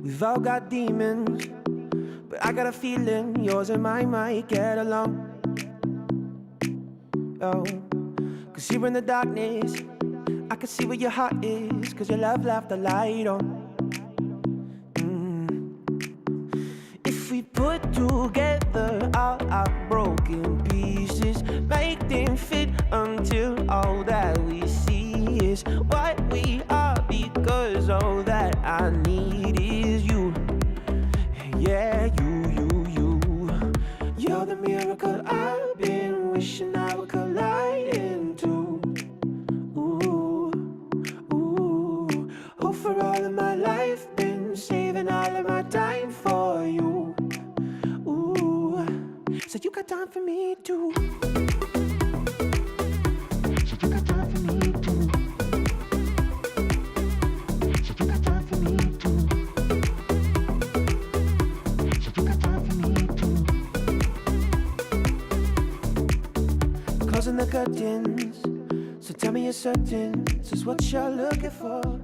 We've all got demons, but I got a feeling yours and mine might get along. Oh, cause here in the darkness, I can see where your heart is, cause your love left the light on. If we put together all our broken pieces, make them fit until all that we see is what we are, because all that I need is you. Yeah, you. You're the miracle I've been wishing I would collide into. Ooh. Oh, for all of my life, been saving all of my time for you. Ooh, so you got time for me too. So you got time for me too. So you got time for me too. So you got time for me too. Closing the curtains, so tell me you're certain this is what you're looking for.